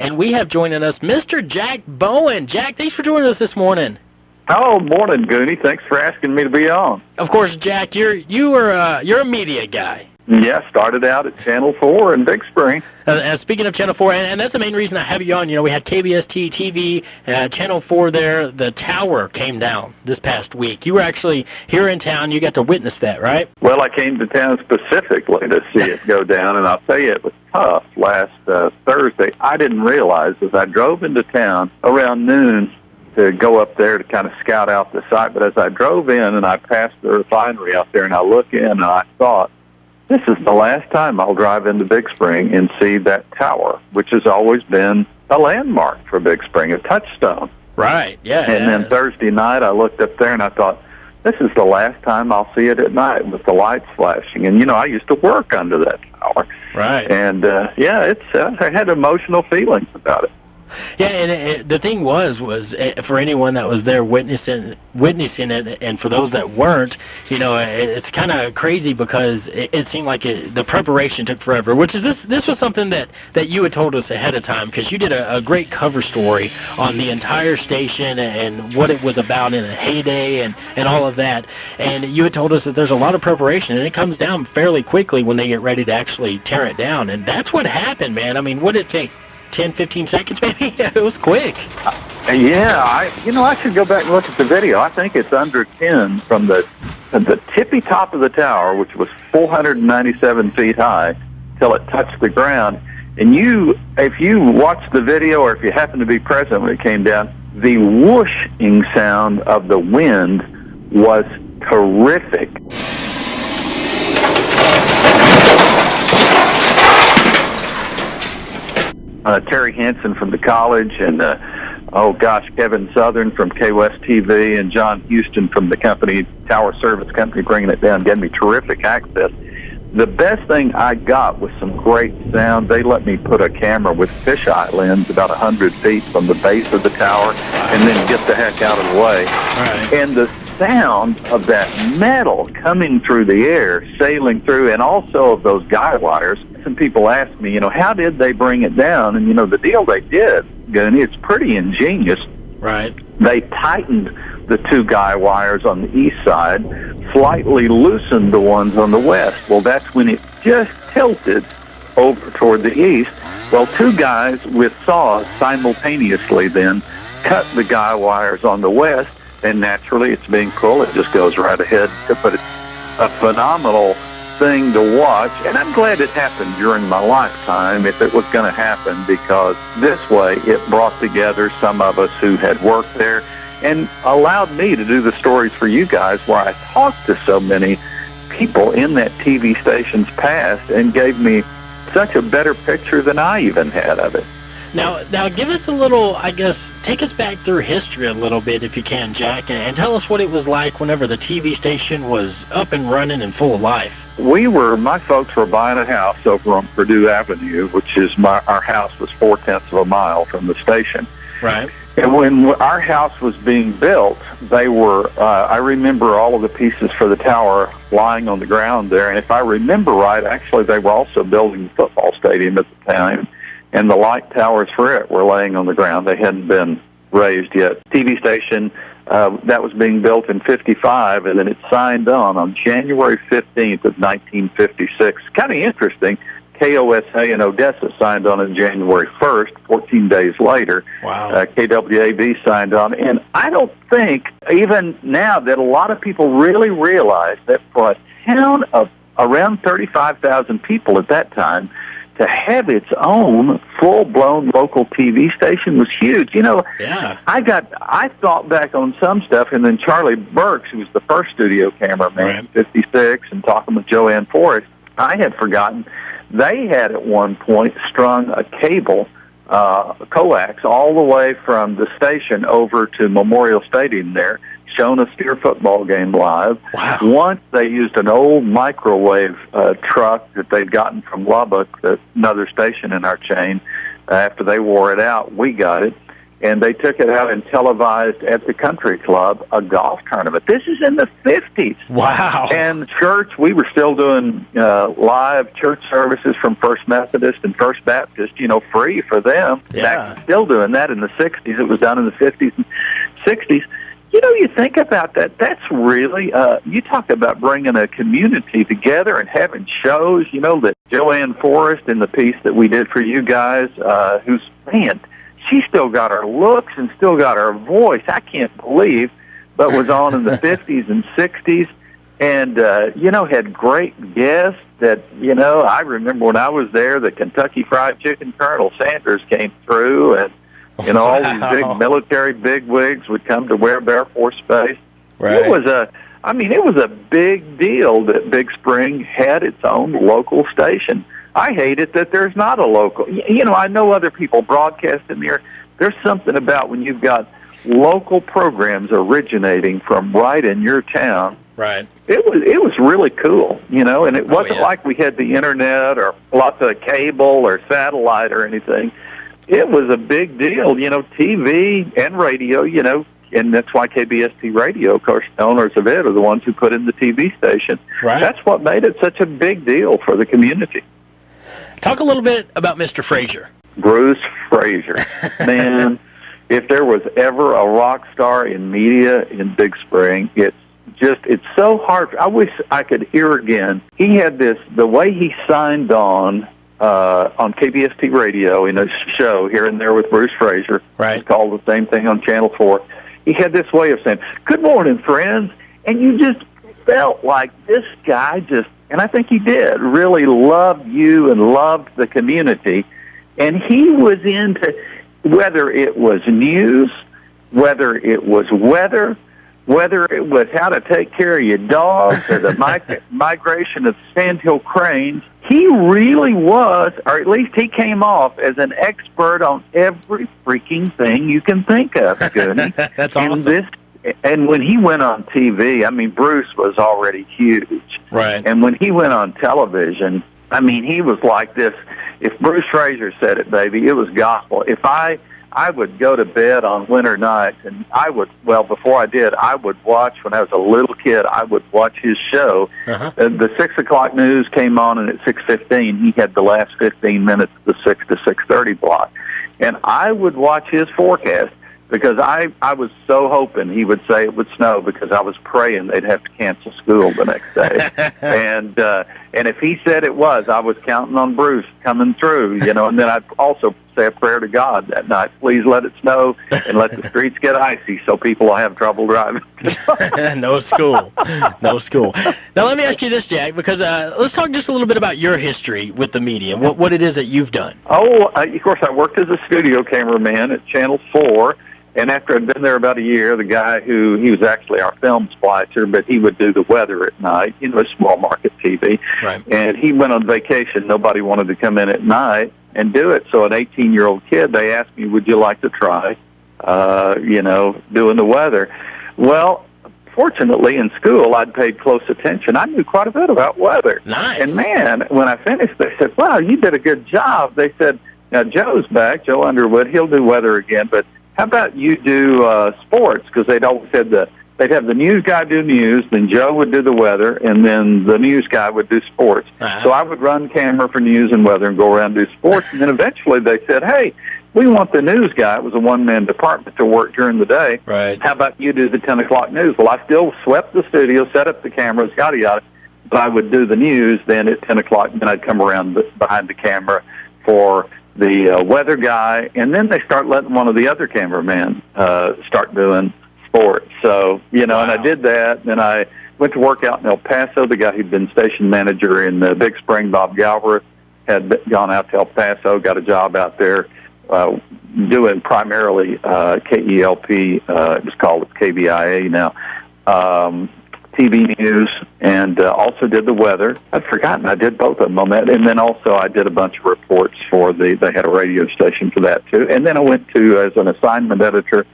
and we have joining us Mr. Jack Bowen. Jack, thanks for joining us this morning. Oh, morning, Goonie. Thanks for asking me to be on. Of course, Jack, you're a media guy. Yeah, started out at Channel 4 in Big Spring. Speaking of Channel 4, and that's the main reason I have you on. You know, we had KBST TV, Channel 4 there. The tower came down this past week. You were actually here in town. You got to witness that, right? Well, I came to town specifically to see it go down, and I'll tell you, it was tough last Thursday. I didn't realize as I drove into town around noon to go up there to kind of scout out the site, but as I drove in and I passed the refinery out there and I look in and I thought, this is the last time I'll drive into Big Spring and see that tower, which has always been a landmark for Big Spring, a touchstone. Right, yeah. And then Thursday night I looked up there and I thought, this is the last time I'll see it at night with the lights flashing. And, you know, I used to work under that tower. Right. And, I had emotional feelings about it. Yeah, and the thing was for anyone that was there witnessing it, and for those that weren't, you know, it's kind of crazy because it seemed like the preparation took forever. Which is this was something that you had told us ahead of time, because you did a great cover story on the entire station and what it was about in a heyday and all of that. And you had told us that there's a lot of preparation, and it comes down fairly quickly when they get ready to actually tear it down. And that's what happened, man. I mean, what did it take? 10, 15 seconds, maybe? It was quick. I should go back and look at the video. I think it's under 10 from the tippy top of the tower, which was 497 feet high, till it touched the ground. And if you watch the video, or if you happen to be present when it came down, the whooshing sound of the wind was terrific. Terry Hansen from the college, and Kevin Southern from KBST TV, and John Houston from the company, Tower Service Company, bringing it down, gave me terrific access. The best thing I got was some great sound. They let me put a camera with fisheye lens about 100 feet from the base of the tower, and then get the heck out of the way. Right. And the sound of that metal coming through the air, sailing through, and also of those guy wires. Some people ask me, how did they bring it down? And, the deal they did, it's pretty ingenious. Right. They tightened the two guy wires on the east side, slightly loosened the ones on the west. Well, that's when it just tilted over toward the east. Well, two guys with saws simultaneously then cut the guy wires on the west, and naturally it's being pulled. It just goes right ahead. But it's a phenomenal thing to watch, and I'm glad it happened during my lifetime if it was going to happen, because this way it brought together some of us who had worked there and allowed me to do the stories for you guys, where I talked to so many people in that TV station's past and gave me such a better picture than I even had of it. Now give us a little, take us back through history a little bit if you can, Jack, and tell us what it was like whenever the TV station was up and running and full of life. My folks were buying a house over on Purdue Avenue, which is our house was 0.4 of a mile from the station. Right. And when our house was being built, they were, I remember all of the pieces for the tower lying on the ground there. And if I remember right, actually they were also building the football stadium at the time, and the light towers for it were laying on the ground. They hadn't been raised yet. TV station, that was being built in 55, and then it signed on January 15th of 1956. Kind of interesting. KOSA in Odessa signed on January 1st, 14 days later. Wow. KWAB signed on. And I don't think, even now, that a lot of people really realize that for a town of around 35,000 people at that time, to have its own full-blown local TV station was huge. Yeah. I thought back on some stuff, and then Charlie Burks, who was the first studio cameraman in 56, and talking with Joanne Forrest, I had forgotten. They had at one point strung a cable, coax, all the way from the station over to Memorial Stadium there, shown a Steer football game live. Wow. Once they used an old microwave truck that they'd gotten from Lubbock, another station in our chain. After they wore it out, we got it. and they took it out and televised at the country club a golf tournament. This is in the 50s. Wow. And church, we were still doing live church services from First Methodist and First Baptist, free for them. Yeah. Still doing that in the 60s. It was done in the 50s and 60s. You think about that. That's really, you talk about bringing a community together and having shows, that Joanne Forrest in the piece that we did for you guys, who's, man, she still got her looks and still got her voice. I can't believe, but was on in the 50s and 60s and, had great guests that, I remember when I was there, the Kentucky Fried Chicken Colonel Sanders came through and, all these big military bigwigs would come to Webb Air Force Base. Right. It was a big deal that Big Spring had its own local station. I hate it that there's not a local. I know other people broadcasting there. There's something about when you've got local programs originating from right in your town. Right. It was really cool, and it wasn't like we had the internet or lots of cable or satellite or anything. It was a big deal, TV and radio, and that's why KBST Radio, of course, the owners of it are the ones who put in the TV station. Right. That's what made it such a big deal for the community. Talk a little bit about Mr. Frazier. Bruce Frazier. Man, if there was ever a rock star in media in Big Spring, it's so hard. I wish I could hear again. He had the way he signed on KBST Radio in a show here and there with Bruce Frazier. Right. It's called the same thing on Channel 4. He had this way of saying, "Good morning, friends." And you just felt like this guy and I think he did, really loved you and loved the community. And he was into, whether it was news, whether it was weather, whether it was how to take care of your dogs or the migration of sandhill cranes. He really was, or at least he came off as an expert on every freaking thing you can think of, Goonie. That's awesome. And when he went on TV, Bruce was already huge. Right. And when he went on television, he was like this. If Bruce Frazier said it, baby, it was gospel. If I would go to bed on winter nights, and before I did, I would watch, when I was a little kid, I would watch his show. Uh-huh. The 6 o'clock news came on, and at 6:15, he had the last 15 minutes of the 6 to 6:30 block. And I would watch his forecast, because I was so hoping he would say it would snow, because I was praying they'd have to cancel school the next day. And if he said it was, I was counting on Bruce coming through, and then I'd also say a prayer to God that night, please let it snow and let the streets get icy so people will have trouble driving. No school. Now let me ask you this, Jack, because let's talk just a little bit about your history with the media, what it is that you've done. Of course, I worked as a studio cameraman at Channel 4. And after I'd been there about a year, the guy he was actually our film splicer, but he would do the weather at night, a small market TV. Right. And he went on vacation. Nobody wanted to come in at night and do it. So an 18-year-old kid, they asked me, would you like to try, doing the weather? Well, fortunately, in school, I'd paid close attention. I knew quite a bit about weather. Nice. And, man, when I finished, they said, wow, you did a good job. They said, now, Joe's back, Joe Underwood, he'll do weather again, but how about you do sports? Because they'd always said they'd have the news guy do news, then Joe would do the weather, and then the news guy would do sports. Uh-huh. So I would run camera for news and weather and go around and do sports. And then eventually they said, hey, we want the news guy. It was a one-man department to work during the day. Right. How about you do the 10 o'clock news? Well, I still swept the studio, set up the cameras, yada, yada. But I would do the news then at 10 o'clock, and then I'd come around behind the camera for the weather guy, and then they start letting one of the other cameramen start doing sports. So, Wow. And I did that, and I went to work out in El Paso. The guy who'd been station manager in Big Spring, Bob Galbraith, had gone out to El Paso, got a job out there doing primarily KELP, it was called KBIA now, TV news, and also did the weather. I'd forgotten I did both of them on that. And then also I did a bunch of reports they had a radio station for that too. And then I went to, as an assignment editor,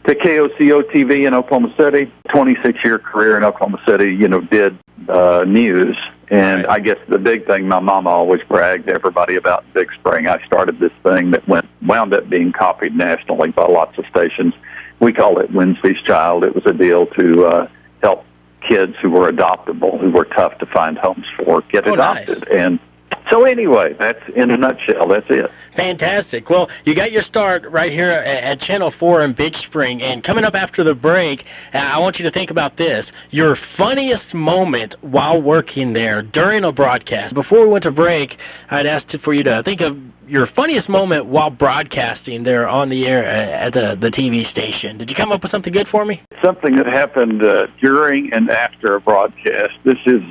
to KOCO TV in Oklahoma City. 26-year career in Oklahoma City, did news And Right. I guess the big thing, my mama always bragged to everybody about Big Spring. I started this thing that wound up being copied nationally by lots of stations. We call it Wednesday's Child. It was a deal to help kids who were adoptable, who were tough to find homes for, get adopted. Nice. And so anyway, that's in a nutshell. That's it. Fantastic. Well, you got your start right here at Channel 4 in Big Spring, and coming up after the break, I want you to think about this. Your funniest moment while working there during a broadcast. Before we went to break, I'd asked for you to think of your funniest moment while broadcasting there on the air at the TV station. Did you come up with something good for me? Something that happened during and after a broadcast. This is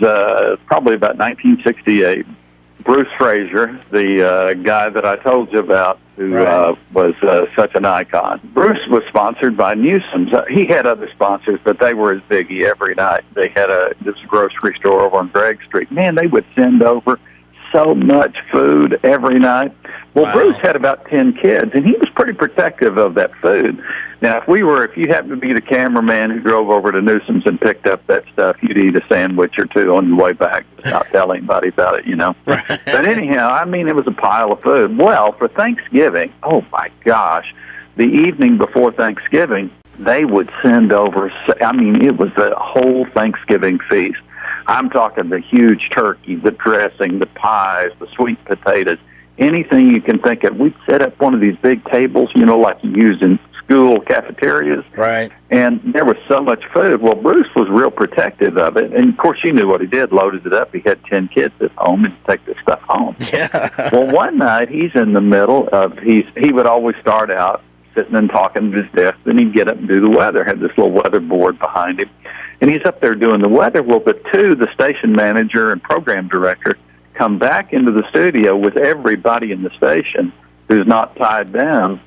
probably about 1968. Bruce Frazier, the guy that I told you about, who was such an icon. Bruce was sponsored by Newsom's. He had other sponsors, but they were his biggie every night. They had this grocery store over on Gregg Street. Man, they would send over so much food every night. Well, Wow. Bruce had about 10 kids, and he was pretty protective of that food. Now, if you happened to be the cameraman who drove over to Newsom's and picked up that stuff, you'd eat a sandwich or two on your way back. Just not tell anybody about it, you know. Right. But anyhow, I mean, it was a pile of food. Well, for Thanksgiving, oh my gosh, the evening before Thanksgiving, they would send over, I mean, it was a whole Thanksgiving feast. I'm talking the huge turkey, the dressing, the pies, the sweet potatoes, anything you can think of. We'd set up one of these big tables, you know, like you use in school cafeterias. Right. And there was so much food. Well, Bruce was real protective of it. And, of course, you knew what he did, loaded it up. He had 10 kids at home and take this stuff home. Yeah. Well, one night he's in the middle of, he would always start out sitting and talking to his desk, then he'd get up and do the weather, had this little weather board behind him. And he's up there doing the weather. Well, the station manager and program director, come back into the studio with everybody in the station who's not tied down,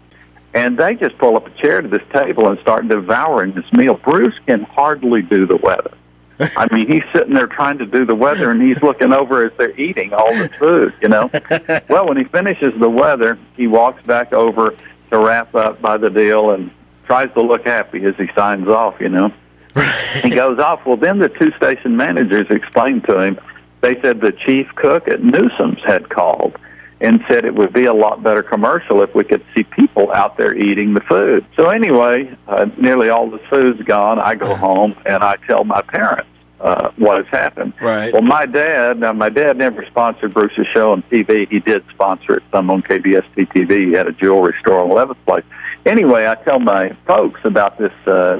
and they just pull up a chair to this table and start devouring this meal. Bruce can hardly do the weather. I mean, he's sitting there trying to do the weather, and he's looking over as they're eating all the food, you know. Well, when he finishes the weather, he walks back over to wrap up by the deal and tries to look happy as he signs off, you know. He goes off. Well, then the two station managers explained to him, they said the chief cook at Newsom's had called and said it would be a lot better commercial if we could see people out there eating the food. So anyway, nearly all the food's gone. I go home and I tell my parents what has happened. Right. Well, my dad never sponsored Bruce's show on TV. He did sponsor it some on KBST TV. He had a jewelry store on 11th Place. Anyway, I tell my folks about this,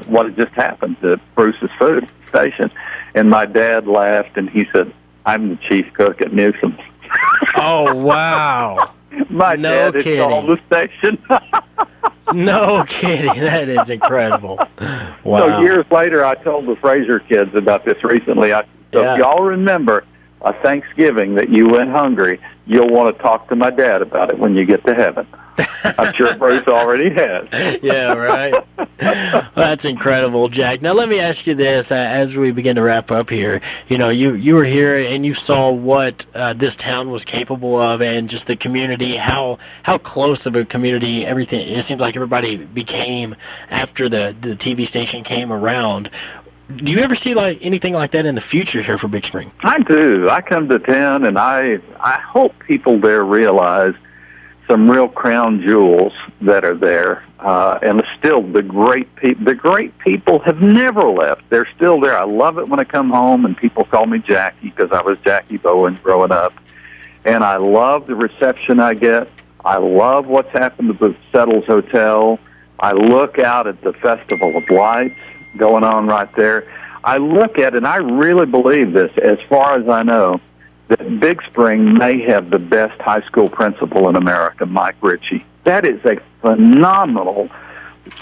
what had just happened to Bruce's food station. And my dad laughed and he said, "I'm the chief cook at Newsom's." Oh, wow. My No dad had kidding. called the station. No kidding. That is incredible. Wow. So years later, I told the Fraser kids about this recently. If y'all remember a Thanksgiving that you went hungry, you'll want to talk to my dad about it when you get to heaven. I'm sure Bruce already has. Yeah, right. Well, that's incredible, Jack. Now let me ask you this as we begin to wrap up here. You know, you were here and you saw what this town was capable of, and just the community, how close of a community everything. It seems like everybody became after the TV station came around. Do you ever see anything like that in the future here for Big Spring? I do. I come to town, and I hope people there realize some real crown jewels that are there, and still the great people have never left. They're still there. I love it when I come home and people call me Jackie because I was Jackie Bowen growing up, and I love the reception I get. I love what's happened to the Settles Hotel. I look out at the Festival of Lights going on right there. I look at it, and I really believe this, as far as I know, that Big Spring may have the best high school principal in America, Mike Ritchie. That is a phenomenal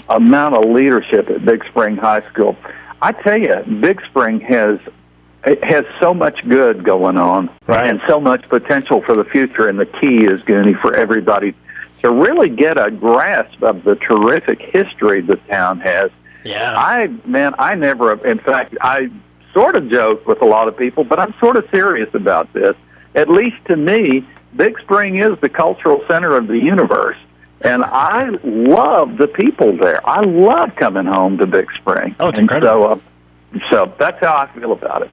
amount of leadership at Big Spring High School. I tell you, Big Spring has so much good going on, right, and so much potential for the future, and the key is, Goonie, for everybody to really get a grasp of the terrific history the town has. Yeah. I never, in fact, I sort of joke with a lot of people, but I'm sort of serious about this. At least to me, Big Spring is the cultural center of the universe, and I love the people there. I love coming home to Big Spring. Oh, it's incredible. So that's how I feel about it.